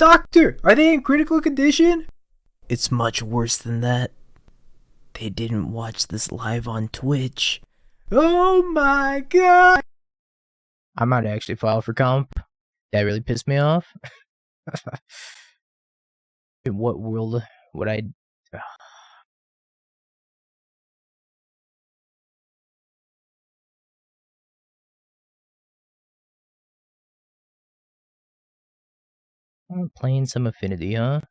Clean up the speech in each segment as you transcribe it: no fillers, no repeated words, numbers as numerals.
Doctor, are they in critical condition? It's much worse than that. They didn't watch this live on Twitch. Oh my god! I might actually file for comp. That really pissed me off. In what world would I... I'm playing some Affinity, huh?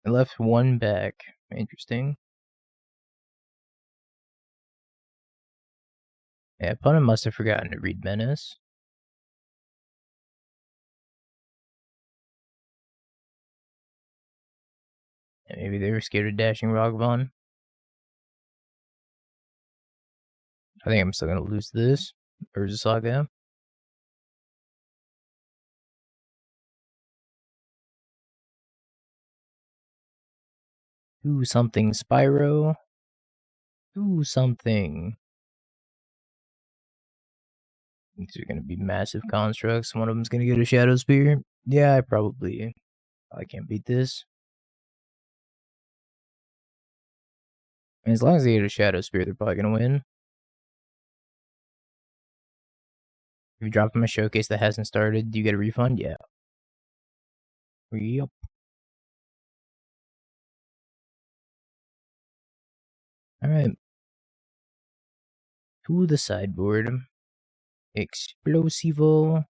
I left one back. Interesting. Yeah, opponent must have forgotten to read Menace. And maybe they were scared of dashing Ragavan. I think I'm still gonna lose this. Urza Saga. Do something, Spyro. Do something. These are gonna be massive constructs. One of them's gonna get a Shadow Spear. Yeah, I can't beat this. And as long as they get a Shadow Spear, they're probably gonna win. If you drop them a showcase that hasn't started, do you get a refund? Yeah. Yep. Alright. To the sideboard. Explosivo.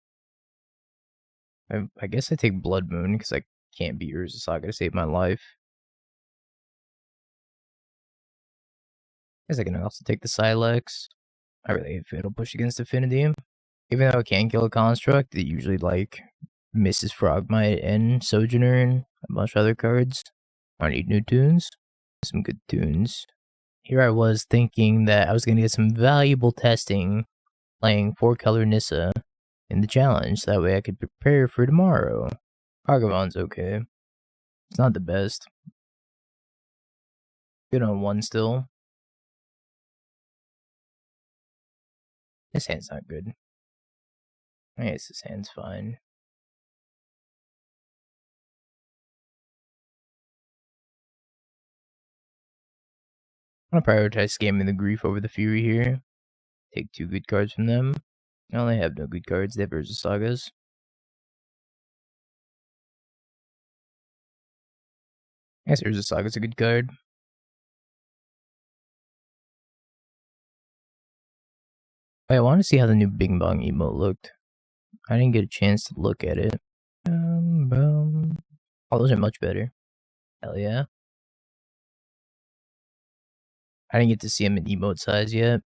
I guess I take Blood Moon because I can't beat Urza Saga to save my life. I guess I can also take the Sylex. I really hate Fatal Push against Affinity. Even though it can kill a construct, it usually like misses Frogmite and Sojourner and a bunch of other cards. I need new tunes. Some good tunes. Here I was thinking that I was going to get some valuable testing playing 4-color Nissa in the challenge. That way I could prepare for tomorrow. Ragavan's okay. It's not the best. Good on 1 still. This hand's not good. I guess this hand's fine. I'm gonna prioritize scamming the Grief over the Fury here. Take 2 good cards from them. Well, they have no good cards. They have Urza Sagas. I guess Urza Saga's a good card. I want to see how the new Bing Bong emote looked. I didn't get a chance to look at it. Oh, those are much better. Hell yeah. I didn't get to see them in emote size yet.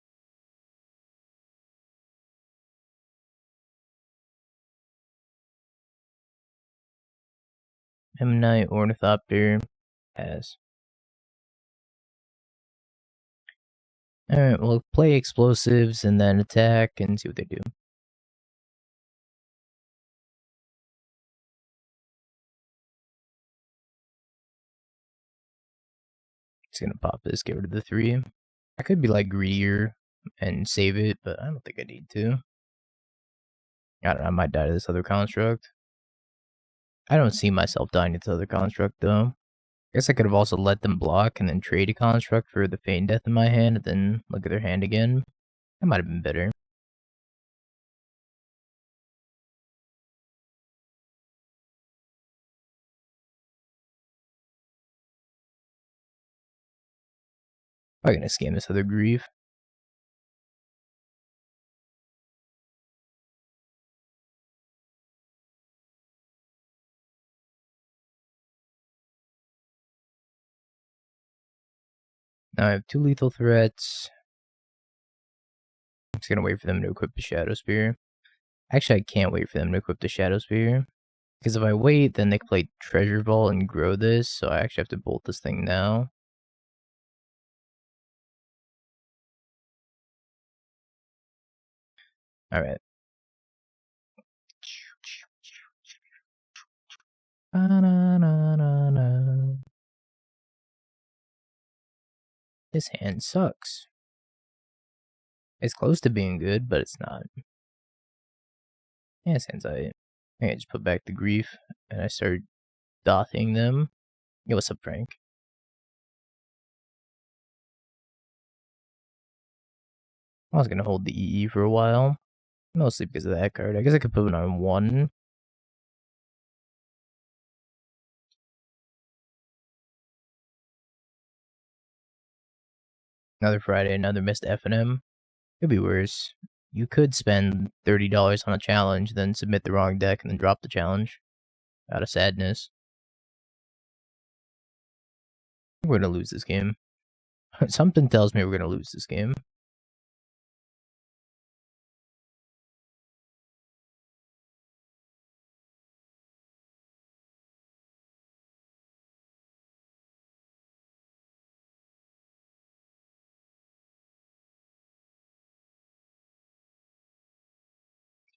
Knight, Ornithopter, pass. Alright, we'll play explosives and then attack and see what they do. Just gonna pop this, get rid of the 3. I could be like greedier and save it, but I don't think I need to. I don't know, I might die to this other construct. I don't see myself dying to this other construct though. I guess I could have also let them block and then trade a construct for the Feign Death in my hand and then look at their hand again. That might have been better. Probably gonna scam this other Grief. Now I have 2 lethal threats. I'm just gonna wait for them to equip the Shadow Spear. Actually, I can't wait for them to equip the Shadow Spear. Because if I wait, then they can play Treasure Vault and grow this, so I actually have to bolt this thing now. Alright. Ba-na-na-na-na. This hand sucks. It's close to being good, but it's not. Yeah, this hand's alright. I think I just put back the grief, and I start dothing them. Yo, what's up, Frank? I was gonna hold the EE for a while. Mostly because of that card. I guess I could put it on 1. Another Friday, another missed F&M. Could be worse. You could spend $30 on a challenge, then submit the wrong deck, and then drop the challenge. Out of sadness. We're gonna lose this game. Something tells me we're gonna lose this game.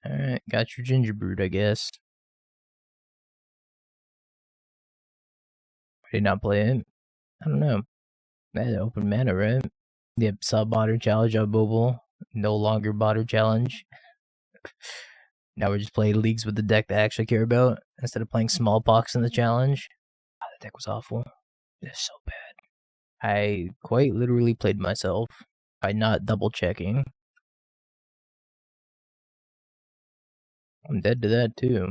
Alright, got your Gingerbread, I guess. Did not play it. I don't know. That open mana, right? Yep, sub Otter Challenge on mobile. No longer Botter Challenge. Now we're just playing leagues with the deck that I actually care about instead of playing Smallpox in the challenge. Oh, that deck was awful. It's so bad. I quite literally played myself by not double checking. I'm dead to that too.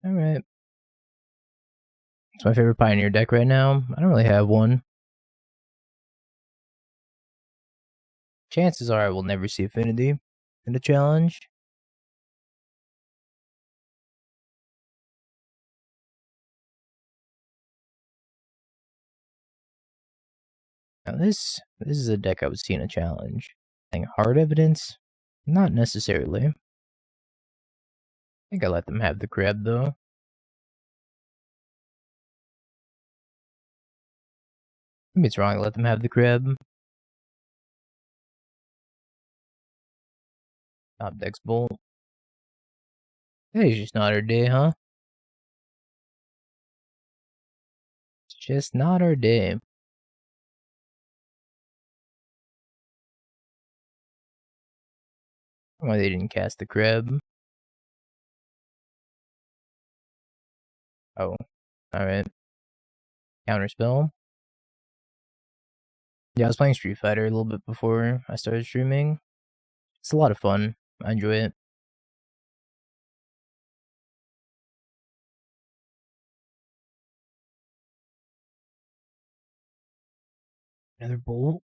Alright. It's my favorite Pioneer deck right now. I don't really have one. Chances are I will never see Affinity in the challenge. Now this is a deck I would see in a challenge. I think Hard Evidence? Not necessarily. I think I let them have the crab though. Maybe it's wrong to let them have the crab. Top deck's Bolt. Today's just not our day, huh? It's just not our day. Why they didn't cast the crab. Oh, alright. Counterspell. Yeah, I was playing Street Fighter a little bit before I started streaming. It's a lot of fun. I enjoy it. Another Bolt.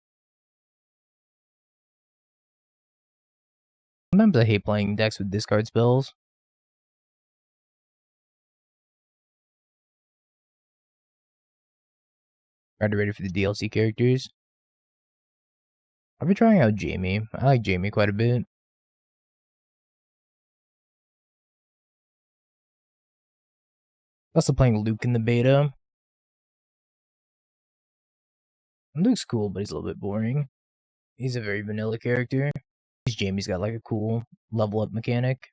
Sometimes I hate playing decks with discard spells. Are you ready for the DLC characters? I've been trying out Jamie. I like Jamie quite a bit. Also playing Luke in the beta. Luke's cool, but he's a little bit boring. He's a very vanilla character. Jamie's got like a cool level up mechanic.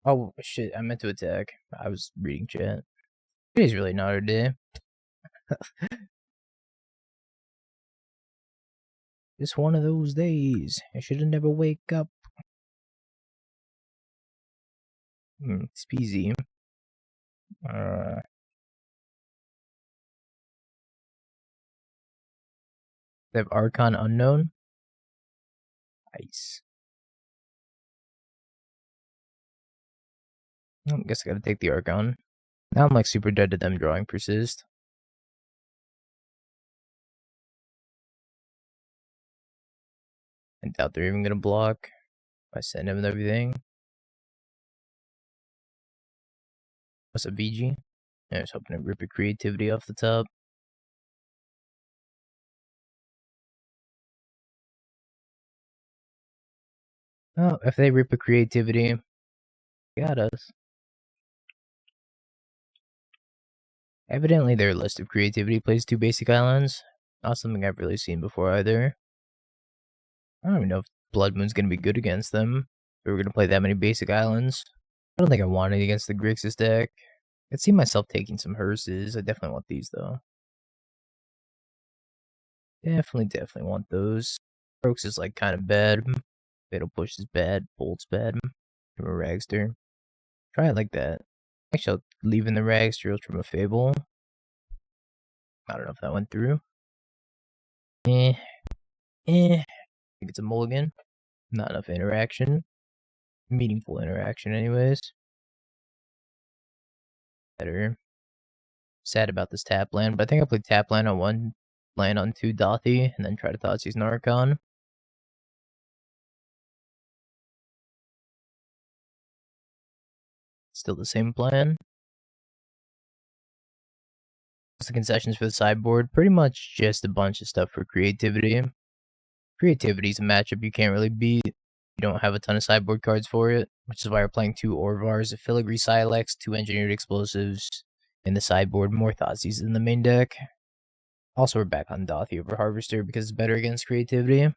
Oh shit, I meant to attack. I was reading chat. Today's really not our day. It's one of those days. I should've never wake up. It's peasy. They have Archon Unknown. Nice. I guess I gotta take the Archon. Now I'm like super dead to them drawing Persist. I doubt they're even gonna block. I send him and everything. What's a VG? I was hoping to rip a creativity off the top. Oh, if they rip a creativity, got us. Evidently, their list of creativity plays 2 basic islands. Not something I've really seen before either. I don't even know if Blood Moon's gonna be good against them. If we're gonna play that many basic islands. I don't think I want it against the Grixis deck. I could see myself taking some hearses. I definitely want these though. Definitely want those. Kroxa is like kind of bad. Fatal Push is bad. Bolt's bad. From a Ragster. Try it like that. Actually, I'll leave in the Ragster from a Fable. I don't know if that went through. I think it's a mulligan. Not enough interaction. Meaningful interaction anyways. Better. Sad about this tap land, but I think I played tap land on 1, land on 2 Dauthi, and then try to Thoughtseize Narcon. Still the same plan. What's the concessions for the sideboard? Pretty much just a bunch of stuff for creativity. Creativity is a matchup you can't really beat. You don't have a ton of sideboard cards for it, which is why we're playing 2 Orvars, a Filigree Sylex, 2 Engineered Explosives in the sideboard, more Thoughtseize in the main deck. Also, we're back on Dauthi over Harvester because it's better against creativity.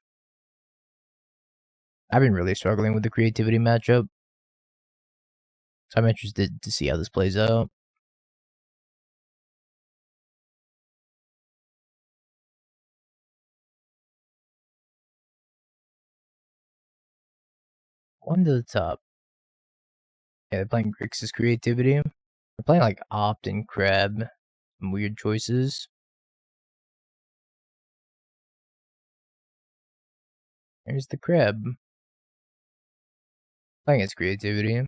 I've been really struggling with the creativity matchup, so I'm interested to see how this plays out. One to the top. Yeah, they're playing Grixis creativity. They're playing like Opt and Crab. Some weird choices. There's the Crab. Playing its creativity.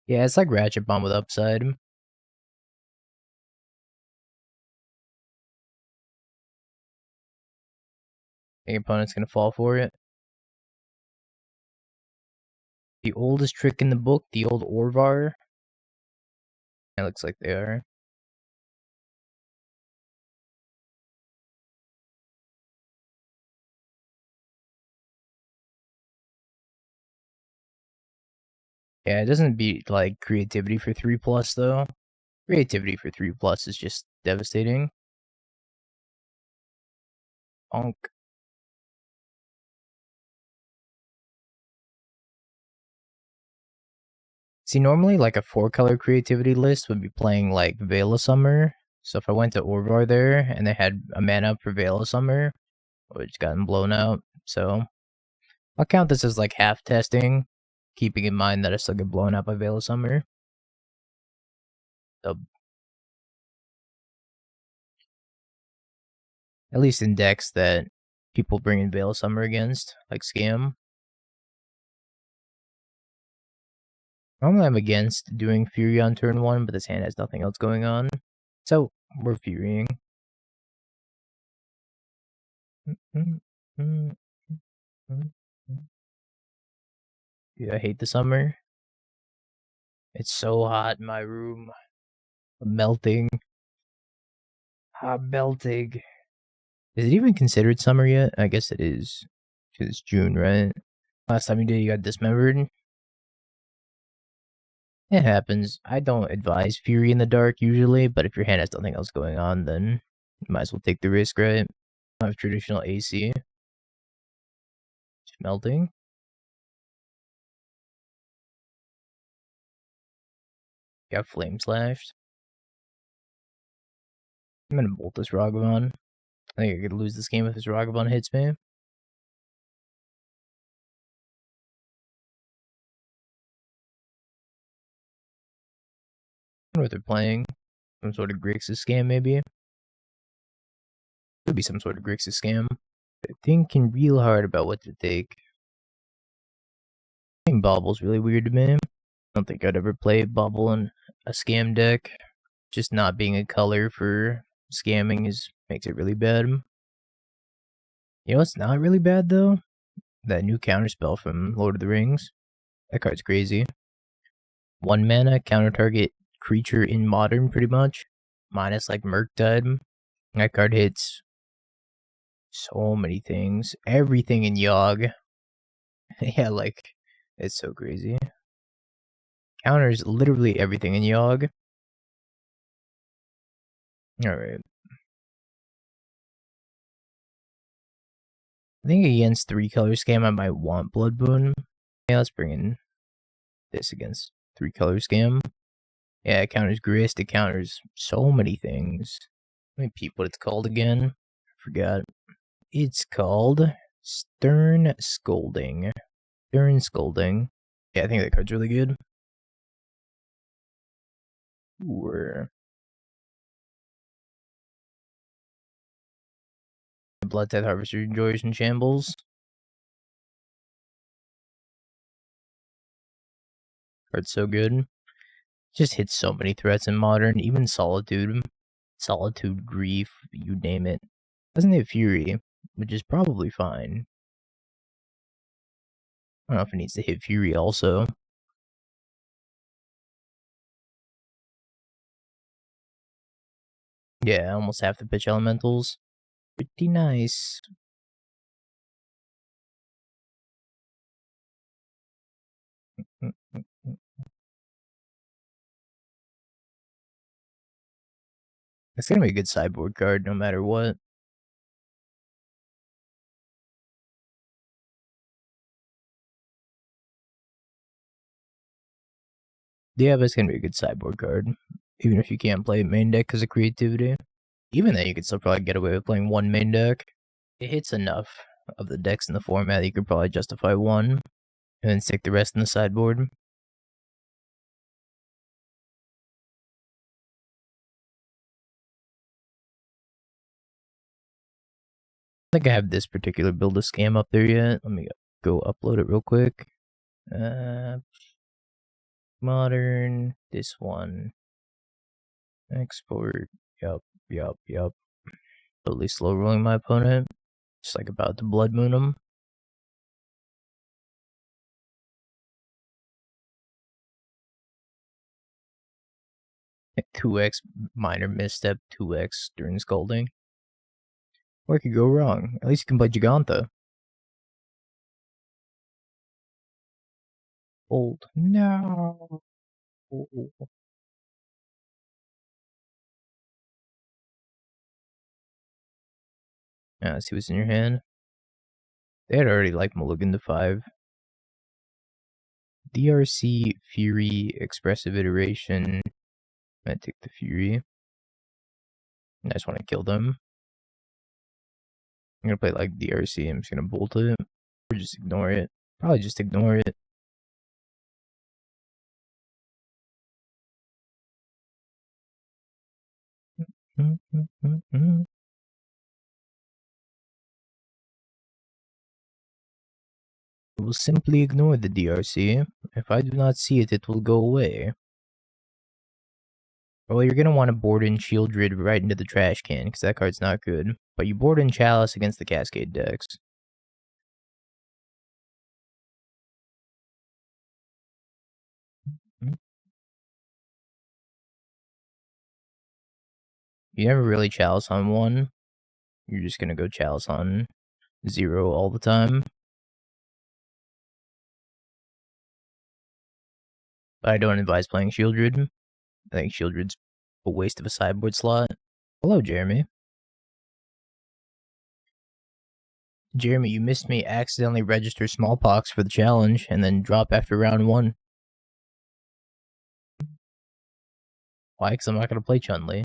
Yeah, it's like Ratchet Bomb with upside. Your opponent's gonna fall for it. The oldest trick in the book, the old Orvar. It looks like they are. Yeah, it doesn't beat like creativity for 3+ though. Creativity for 3+ is just devastating. Bonk. See, normally like a 4-color creativity list would be playing like Veil of Summer. So if I went to Orvar there and they had a mana up for Veil of Summer, I would have gotten blown out. So I'll count this as like half testing, keeping in mind that I still get blown out by Veil of Summer. So, at least in decks that people bring in Veil of Summer against, like Scam. Normally I'm against doing Fury on turn 1, but this hand has nothing else going on. So, we're Furying. Dude, I hate the summer. It's so hot in my room. I'm melting. I'm melting. Is it even considered summer yet? I guess it is. Because it's June, right? Last time you did, you got dismembered. It happens. I don't advise Fury in the dark usually, but if your hand has nothing else going on, then you might as well take the risk, right? I have traditional AC. Melting. Got Flame Slashed. I'm gonna bolt this Ragavan. I think I could lose this game if this Ragavan hits me. I wonder what they're playing. Some sort of Grixis scam, maybe? Could be some sort of Grixis scam. They're thinking real hard about what to take. I think Bobble's really weird to me. I don't think I'd ever play Bobble in a scam deck. Just not being a color for scamming makes it really bad. You know what's not really bad though? That new counterspell from Lord of the Rings. That card's crazy. 1 mana, counter target creature in Modern, pretty much. Minus like Murktide. That card hits so many things. Everything in Yogg. Yeah, like, it's so crazy. Counters literally everything in Yogg. Alright. I think against 3-color scam, I might want Blood Boon. Yeah, let's bring in this against 3-color scam. Yeah, it counters Grist, it counters so many things. Let me peep what it's called again. I forgot. It's called Stern Scolding. Stern Scolding. Yeah, I think that card's really good. Ooh. Blood Tithe Harvester Enjoys and Shambles. Card's so good. Just hits so many threats in Modern, even Solitude. Solitude, Grief, you name it. Doesn't hit Fury, which is probably fine. I don't know if it needs to hit Fury also. Yeah, almost half the pitch elementals. Pretty nice. It's gonna be a good sideboard card no matter what. Yeah, but it's gonna be a good sideboard card. Even if you can't play main deck because of creativity. Even then, you could still probably get away with playing one main deck. It hits enough of the decks in the format that you could probably justify one, and then stick the rest in the sideboard. I think I have this particular build of scam up there yet. Let me go upload it real quick. Modern, this one. Export, yup. Totally slow rolling my opponent. Just like about to blood moon him. Like 2x minor misstep, 2x during scolding. Where could go wrong? At least you can play Giganta. Old. No. Yeah, let's see what's in your hand. They had already like mulligan to 5. DRC, Fury, Expressive Iteration. I'm gonna take the Fury. I just want to kill them. I'm gonna play like DRC. I'm just gonna bolt it. Or just ignore it. Probably just ignore it. I will simply ignore the DRC. If I do not see it, it will go away. Well, you're gonna want to board in Shieldred right into the trash can, because that card's not good. But you board in Chalice against the Cascade decks. You never really Chalice on 1. You're just gonna go Chalice on 0 all the time. But I don't advise playing Shieldred. I think Shieldred's a waste of a sideboard slot. Hello, Jeremy. Jeremy, you missed me accidentally register Smallpox for the challenge and then drop after round 1. Why? Because I'm not going to play Chun-Li.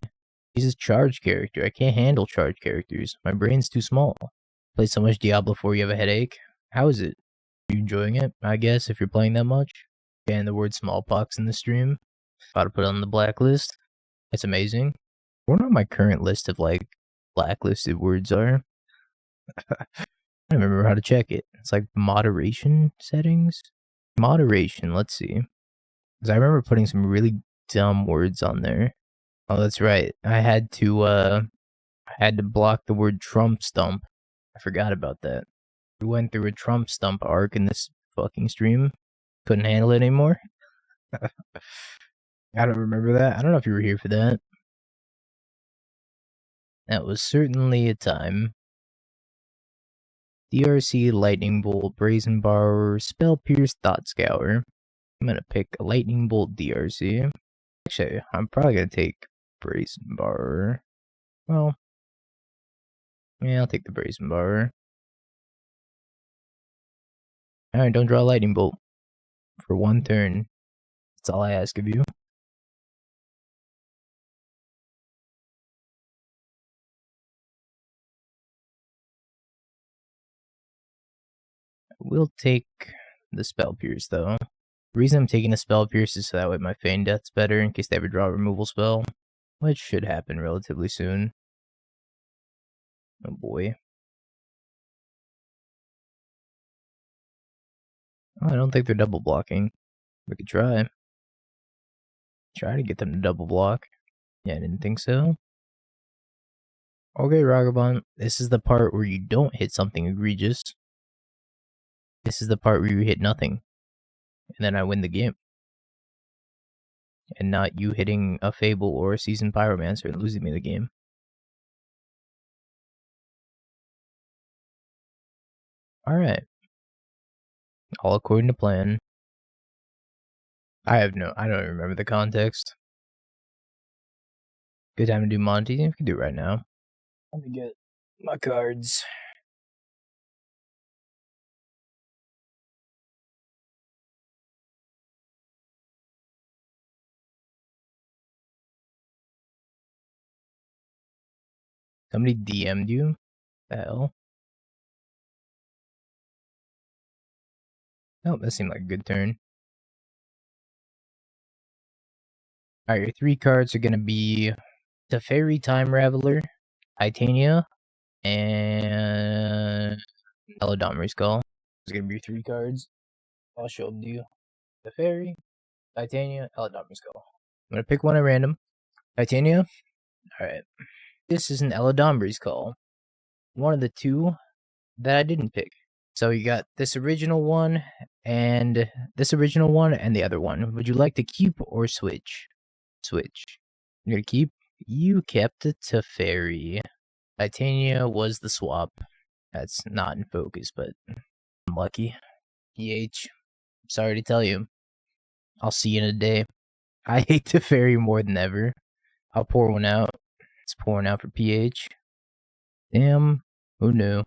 He's a charged character. I can't handle charged characters. My brain's too small. Play so much Diablo 4 you have a headache? How is it? Are you enjoying it, I guess, if you're playing that much? And the word Smallpox in the stream. About to put it on the blacklist. It's amazing. I wonder what my current list of, like, blacklisted words are. I don't remember how to check it. It's like moderation settings? Moderation, let's see. Because I remember putting some really dumb words on there. Oh, that's right. I had to block the word Trump stump. I forgot about that. We went through a Trump stump arc in this fucking stream. Couldn't handle it anymore. I don't remember that. I don't know if you were here for that. That was certainly a time. DRC, Lightning Bolt, Brazen Borrower, Spell Pierce, Thought Scour. I'm gonna pick a Lightning Bolt DRC. Actually, I'm probably gonna take Brazen Borrower. Well, yeah, I'll take the Brazen Borrower. Alright, don't draw a Lightning Bolt for one turn. That's all I ask of you. We'll take the Spell Pierce, though. The reason I'm taking the Spell Pierce is so that way my Feign Death's better in case they ever draw a removal spell, which should happen relatively soon. Oh boy. Oh, I don't think they're double blocking. We could try. Try to get them to double block. Yeah, I didn't think so. Okay, Ragavan, this is the part where you don't hit something egregious. This is the part where you hit nothing. And then I win the game. And not you hitting a Fable or a Seasoned Pyromancer and losing me the game. Alright. All according to plan. I don't remember the context. Good time to do Monty. We can do it right now. Let me get my cards. Somebody DM'd you? The hell? Oh, that seemed like a good turn. Alright, your 3 cards are gonna be Teferi Time Raveler, Titania, and Elodomri's Skull. It's gonna be your 3 cards. I'll show them to you. Teferi, Titania, Elodomri's Skull. I'm gonna pick one at random. Titania? Alright. This is an Elodomri's Call. One of the 2 that I didn't pick. So you got this original one and the other one. Would you like to keep or switch? Switch. You're gonna keep? You kept it to Teferi. Titania was the swap. That's not in focus, but I'm lucky. PH. Sorry to tell you. I'll see you in a day. I hate Teferi more than ever. I'll pour one out. It's pouring out for PH. Damn. Who knew?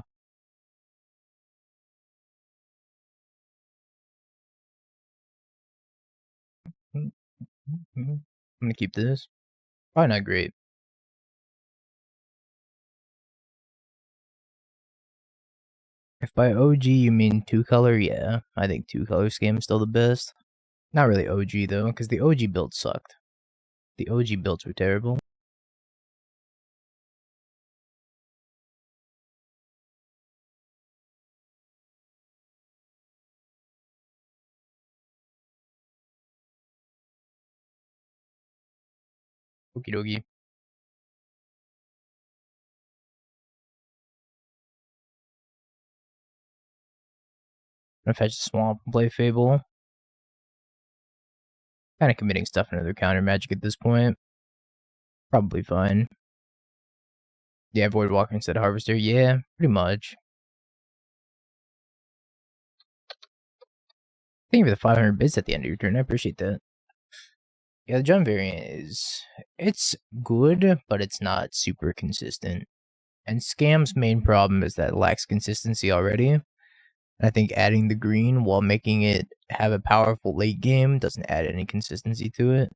I'm gonna keep this. Probably not great. If by OG you mean 2-color, yeah. I think 2-color scam is still the best. Not really OG though, because the OG builds sucked. The OG builds were terrible. Okie dokie. I'm gonna fetch the swamp and play Fable. Kinda committing stuff into their counter magic at this point. Probably fine. Yeah, Voidwalker instead of Harvester. Yeah, pretty much. Thank you for the 500 bits at the end of your turn. I appreciate that. Yeah, the jump variant it's good, but it's not super consistent. And Scam's main problem is that it lacks consistency already. I think adding the green while making it have a powerful late game doesn't add any consistency to it.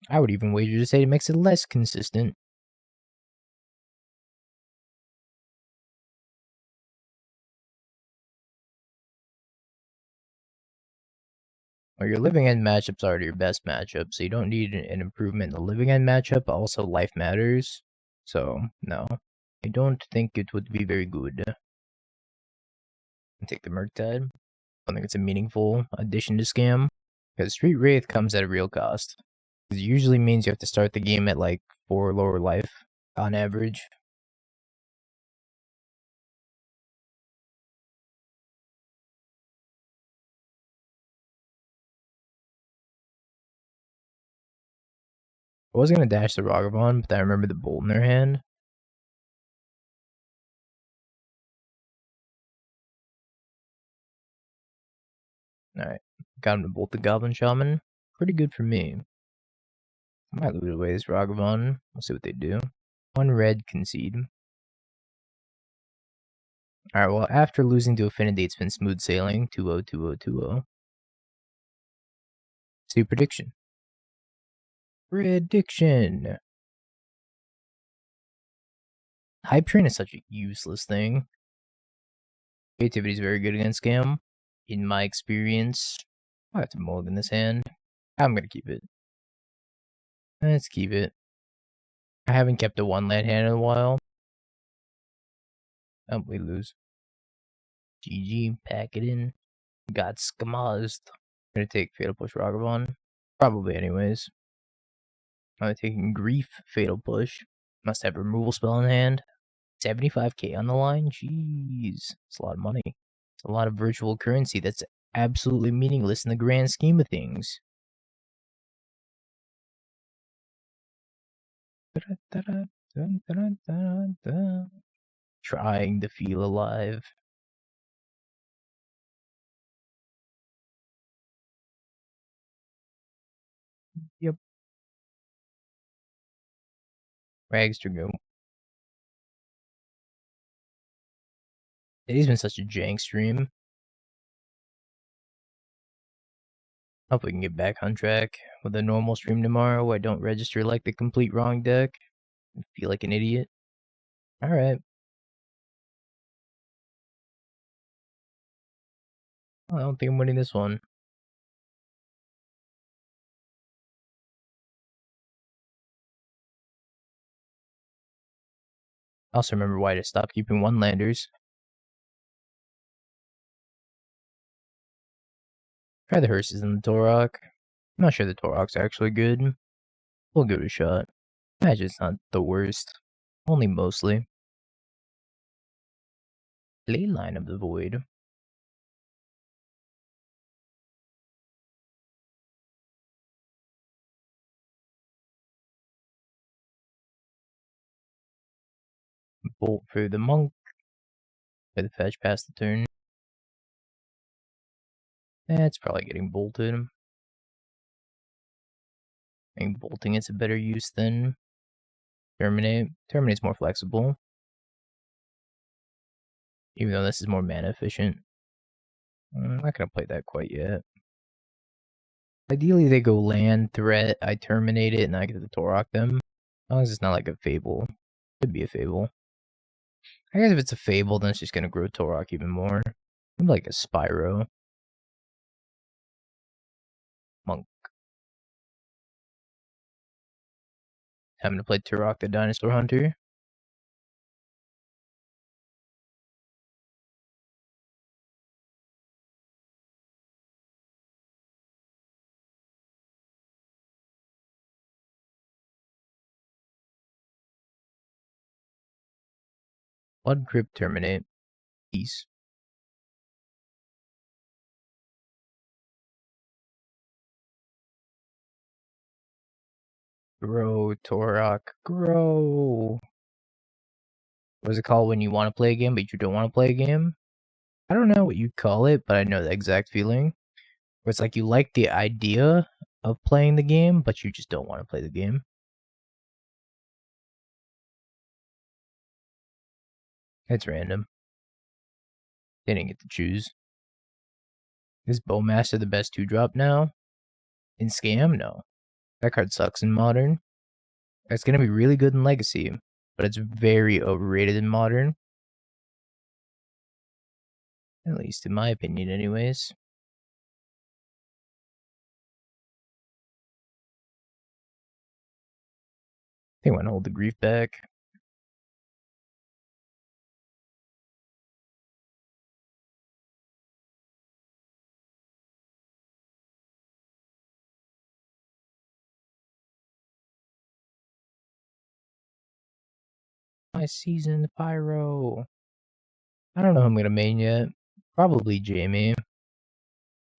I would even wager to say it makes it less consistent. Well, your living end matchup's already your best matchup, so you don't need an improvement in the living end matchup, but also life matters. So, no. I don't think it would be very good. Take the Murktide. I don't think it's a meaningful addition to Scam. Because Street Wraith comes at a real cost. It usually means you have to start the game at like 4 lower life on average. I was gonna dash the Ragavan, but then I remember the Bolt in their hand. Alright. Got him to bolt the Goblin Shaman. Pretty good for me. I might loot away this Ragavan. We'll see what they do. 1 red, concede. Alright, well, after losing to Affinity, it's been smooth sailing. 2-0, 2-0, 2-0. See prediction. Prediction! Hype Train is such a useless thing. Creativity is very good against Scam. In my experience, I have to mulligan this hand. I'm gonna keep it. Let's keep it. I haven't kept a 1-land hand in a while. Oh, we lose. GG, pack it in. Got skamazed. Gonna take Fatal Push Ragavan. Probably anyways. I'm taking Grief Fatal Push. Must have removal spell in hand. 75k on the line? Jeez. It's a lot of money. It's a lot of virtual currency that's absolutely meaningless in the grand scheme of things. Trying to feel alive. Yep. Rags to go. Today's been such a jank stream. Hope we can get back on track with a normal stream tomorrow where I don't register like the complete wrong deck and feel like an idiot. Alright. I don't think I'm winning this one. I also remember why I stopped keeping 1-landers. Try the hearses and the Tourach. I'm not sure the Tourach's actually good. We'll give it a shot. Imagine's not the worst. Only mostly. Leyline of the Void. Bolt for the Monk. Play the fetch past the turn. It's probably getting bolted. I think bolting is a better use than Terminate. Terminate's more flexible. Even though this is more mana efficient. I'm not gonna play that quite yet. Ideally, they go land, threat, I terminate it, and I get to Tourach them. As long as it's not like a Fable. Could be a Fable. I guess if it's a Fable, then it's just gonna grow Tourach even more. Maybe like a Spyro. Monk. Having to play Tourach the Dinosaur Hunter. Blood Crypt Terminate. Peace. Grow, Tourach, grow. What is it called when you want to play a game, but you don't want to play a game? I don't know what you call it, but I know the exact feeling. Where it's like you like the idea of playing the game, but you just don't want to play the game. It's random. They didn't get to choose. Is Bowmaster the best 2-drop now? In Scam? No. That card sucks in Modern. It's going to be really good in Legacy, but it's very overrated in Modern. At least in my opinion, anyways. I think I want to hold the Grief back. My Seasoned Pyro. I don't know who I'm going to main yet. Probably Jamie.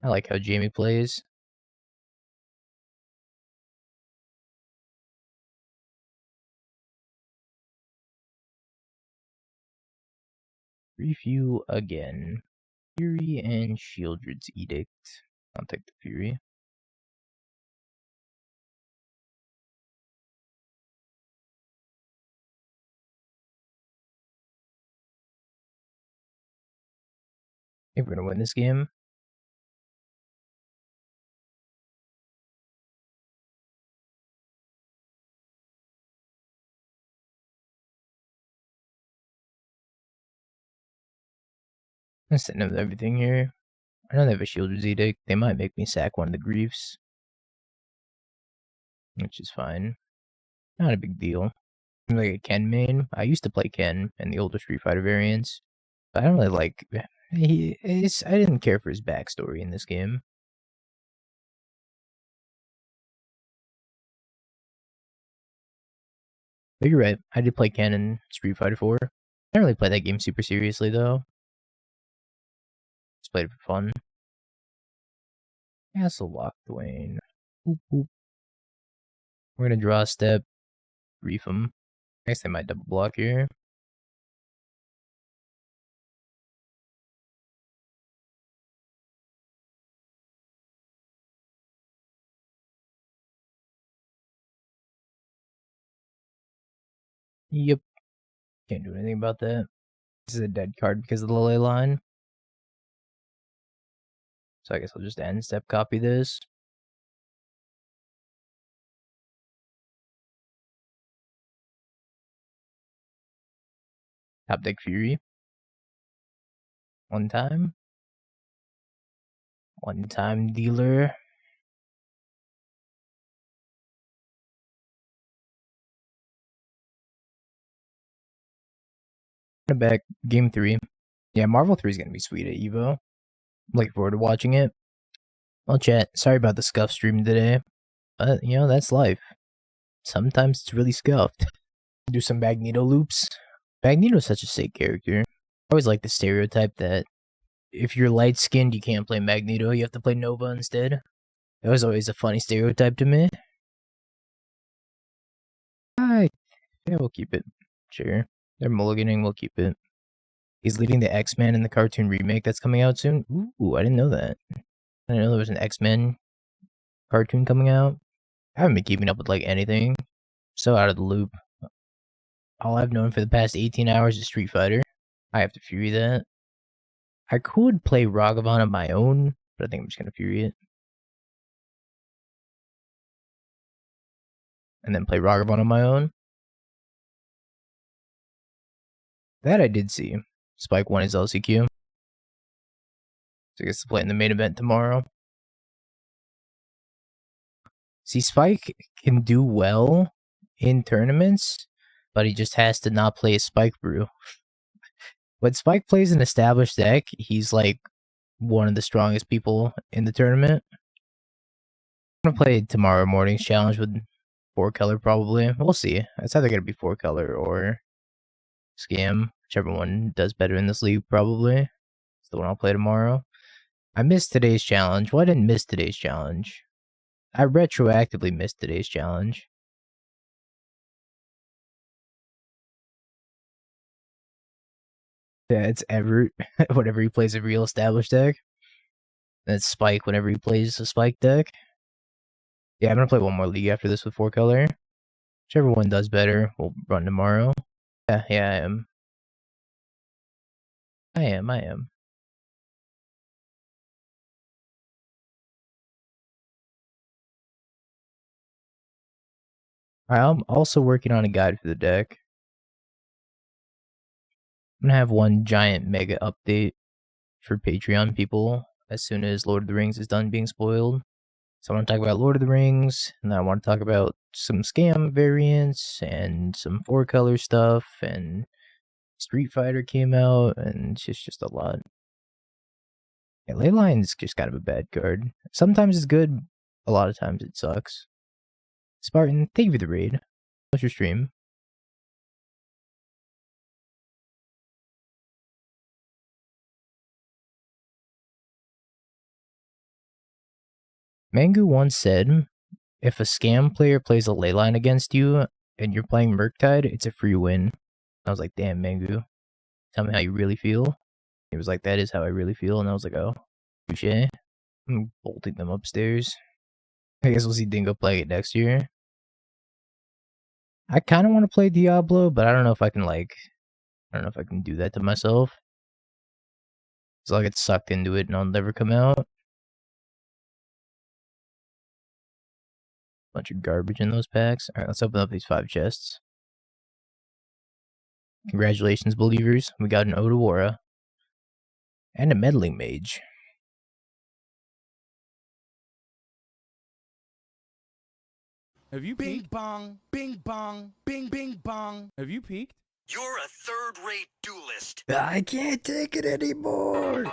I like how Jamie plays. Grief you again. Fury and Shieldred's Edict. I'll take the Fury. I think we're gonna win this game. I'm setting up everything here. I know they have a Shielded Edict. They might make me sack one of the Griefs, which is fine. Not a big deal. I'm like a Ken main. I used to play Ken in the older Street Fighter variants, but I don't really like. I didn't care for his backstory in this game. But you're right. I did play Ken in Street Fighter 4. I don't really play that game super seriously though. Just played it for fun. Castle Locthwain. Boop, boop. We're gonna draw a step, brief them. I guess they might double block here. Yep. Can't do anything about that. This is a dead card because of the ley line. So I guess I'll just end step copy this. Top deck Fury. One time dealer. Back game 3. Yeah, Marvel 3 is gonna be sweet at Evo. I'm looking forward to watching it. Well, chat, sorry about the scuff stream today, but you know, that's life. Sometimes it's really scuffed. Do some Magneto loops. Magneto's such a sick character. I always like the stereotype that if you're light skinned, you can't play Magneto, you have to play Nova instead. That was always a funny stereotype to me. Yeah, we'll keep it. Sure. They're mulliganing, we'll keep it. He's leading the X-Men in the cartoon remake that's coming out soon. Ooh, I didn't know that. I didn't know there was an X-Men cartoon coming out. I haven't been keeping up with like anything. So out of the loop. All I've known for the past 18 hours is Street Fighter. I have to Fury that. I could play Ragavan on my own, but I think I'm just gonna Fury it. And then play Ragavan on my own. That I did see. Spike won his LCQ. So I guess to play in the main event tomorrow. See, Spike can do well in tournaments, but he just has to not play a Spike Brew. When Spike plays an established deck, he's like one of the strongest people in the tournament. I'm gonna play tomorrow morning's challenge with 4-color probably. We'll see. It's either gonna be 4-color or Scam, whichever one does better in this league probably. It's the one I'll play tomorrow. I missed today's challenge. Well, I didn't miss today's challenge. I retroactively missed today's challenge. Yeah, it's Everett whenever he plays a real established deck. That's Spike whenever he plays a Spike deck. Yeah, I'm gonna play one more league after this with 4-color. Whichever one does better, we'll run tomorrow. Yeah, I am. I'm also working on a guide for the deck. I'm gonna have one giant mega update for Patreon people as soon as Lord of the Rings is done being spoiled. So I want to talk about Lord of the Rings, and I want to talk about some Scam variants and some 4-color stuff, and Street Fighter came out, and it's just a lot. Yeah, Leyline's just kind of a bad card. Sometimes it's good, a lot of times it sucks. Spartan, thank you for the raid. How's your stream? Mangu once said, if a Scam player plays a Leyline against you and you're playing Murktide, it's a free win. I was like, damn, Mangu. Tell me how you really feel. He was like, that is how I really feel. And I was like, oh, touche. I'm bolting them upstairs. I guess we'll see Dingo play it next year. I kind of want to play Diablo, but I don't know if I can do that to myself. So I'll get sucked into it and I'll never come out. Bunch of garbage in those packs. Alright, let's open up these 5 chests. Congratulations, believers. We got an Odawara. And a Meddling Mage. Have you Bing peeked? bong, bing bong, bing bing bong. Have you peeked? You're a third-rate duelist. I can't take it anymore.